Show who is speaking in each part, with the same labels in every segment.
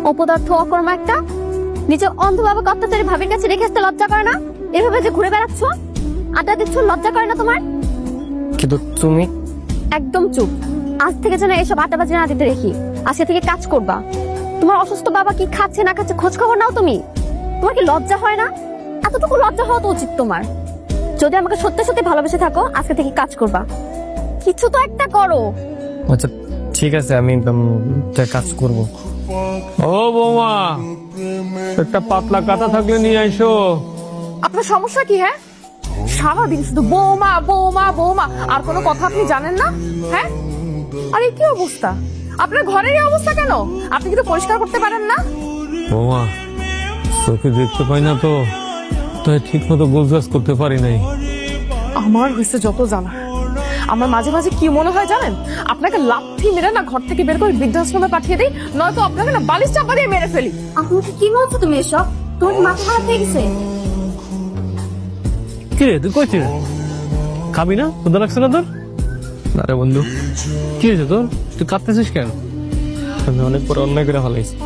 Speaker 1: অপদার্থ অকর্ম একটা। নিজে অন্ধভাবে অত্যাচারী ভাবির কাছে রেখে আসতে লজ্জা করে না? এভাবে যে ঘুরে বেড়াচ্ছ, আড্ডা দিচ্ছ, লজ্জা করে না তোমার?
Speaker 2: কিন্তু তুমি
Speaker 1: একদম চুপ। আজ থেকে যেন এসব আড্ডাবাজি না দিতে দেখি। আজকে থেকে কাজ করবা। তোমার অসুস্থ বাবা কি খাচ্ছে না খাচ্ছে খোঁজ খবর নাও তুমি। তোমার কি লজ্জা হয় না? এতটুকু লজ্জা হওয়া তো উচিত তোমার। যদি আমাকে সত্যি সত্যি ভালোবেসে থাকো, আজকে থেকে কাজ করবা। কিছু তো একটা করো।
Speaker 2: আচ্ছা ঠিক আছে, আমি কাজ করব।
Speaker 3: ও বৌমা, একটা পাতলা কাঁথা থাকলে নিয়ে আইসো।
Speaker 4: আপনার সমস্যা কি? হ্যাঁ, সারাদিন শুধু বৌমা বৌমা বৌমা, আর কোনো কথা আপনি জানেন না? হ্যাঁ, আরে কি অবস্থা আপনার ঘরের? এই অবস্থা কেন? আপনি কিন্তু পরিষ্কার করতে পারেন না?
Speaker 3: বৌমা, চোখে দেখতে পাই না তো, তাই ঠিক মতো গোছগাছ করতে পারি নাই।
Speaker 4: আমার হয়েছে যত জানা। আমার মাঝে মাঝে কি মনে হয় জানেন? আপনাকে লাথি মেরে না ঘর থেকে বের করে বৃদ্ধাশ্রমে পাঠিয়ে দিই, নয়তো আপনাকে না বালিশ চাপা দিয়ে মেরে ফেলি।
Speaker 1: আমাকে কি বলছো তুমি এসব? তোমার কি মাথা খারাপ হয়ে গেছে?
Speaker 3: কি রে, তুই কইছিস খাবি না? ক্ষুধা লাগছে না তোর?
Speaker 2: আরে বন্ধু,
Speaker 3: কি হয়েছে তোর? তুই কাঁদতেছিস কেন?
Speaker 2: আমি অনেক বড় অন্যায় করে ফেলাইছি,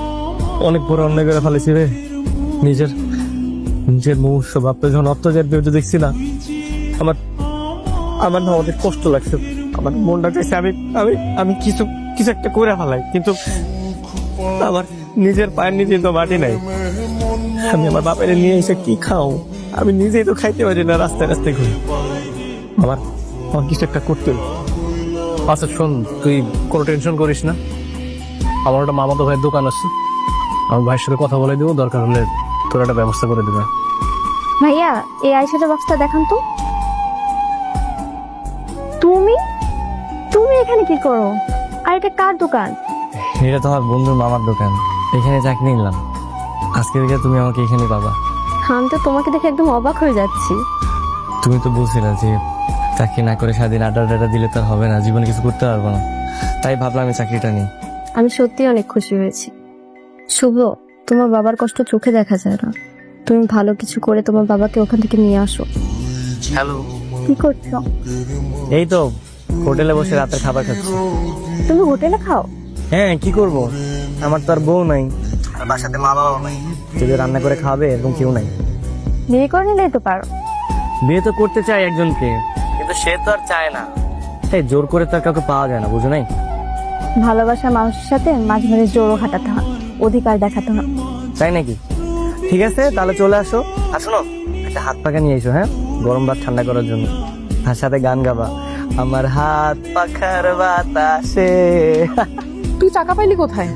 Speaker 2: অনেক বড় অন্যায় করে ফেলাইছি রে। নিজের নিজের মুহূর্ত ভাবতে যখন অত্যাচার বিরুদ্ধে দেখছি না, আমার আমার না অনেক কষ্ট লাগছে। আমার মনটা চাইছে আমি আমি আমি কিছু কিছু একটা করে ফেলাই, কিন্তু আমার নিজের পায়ের নিচে তো মাটি নাই। আমি আমার বাপের নিয়ে এসে কি খাও? আমি নিজেই তো খাইতে পারি না, রাস্তায় রাস্তায় ঘুরি। আমার আমার কিছু একটা করতে হবে।
Speaker 3: আচ্ছা শোন, তুই কোনো টেনশন করিস না। আমার একটা মামাতো ভাইয়ের দোকান আছে, আমার ভাইয়ের সাথে কথা বলে দেবো, দরকার হলে তোর একটা ব্যবস্থা করে দেবে।
Speaker 1: ভাইয়া, এই আইশ্যাডো বক্সটা দেখান তো। তুমি তুমি এখানে কি করো? আর এটা কার দোকান?
Speaker 2: এটা তো আমার বন্ধুর মামার দোকান, এখানে চাকরি নিলাম। আজকে থেকে তুমি আমাকে এখানে পাবা।
Speaker 1: আমি তো তোমাকে দেখে একদম অবাক হয়ে যাচ্ছি।
Speaker 2: তুমি তো বলছিলে যে চাকরি না করে সারাদিন আড্ডা টাড্ডা দিলে তো আর হবে না, জীবনে কিছু করতে পারবো না। তাই ভাবলাম আমি চাকরিটা নিই।
Speaker 1: আমি সত্যি অনেক খুশি হয়েছি। শুভ, তোমার বাবার কষ্ট চোখে দেখা যায় না। তুমি ভালো কিছু করে তোমার বাবাকে ওখান থেকে নিয়ে আসো।
Speaker 2: হ্যালো,
Speaker 1: কি করছো?
Speaker 2: এই তো হোটেলে বসে রাতের খাবার খাচ্ছি।
Speaker 1: তুমি হোটেলে খাও?
Speaker 2: হ্যাঁ, কি করব, আমার তো আর বউ নাই, আর বাসাতে মা বাবাও নাই, যদি রান্না করে খাবে এরকম কেউ নাই।
Speaker 1: বিয়ে করে নিলেই তো পারো।
Speaker 2: বিয়ে তো করতে চাই একজনকে, কিন্তু সে তো আর চায় না। এই জোর করে তো আর কাউকে পাওয়া যায় না, বুঝো নাই?
Speaker 1: ভালোবাসার মানুষের সাথে মাঝে মাঝে জোরও খাটাতে হয়, অধিকার দেখাতে হয়।
Speaker 2: তাই নাকি? ঠিক আছে, তাহলে চলে আসো। আর শোনো, একটা হাত পাখা নিয়ে এসো, হ্যাঁ, গরম ভাত ঠান্ডা করার জন্য। আর সাথে গান গাবা, আমার হাত পাখার বাতাসে।
Speaker 4: তুই টাকা পাইলি কোথায়?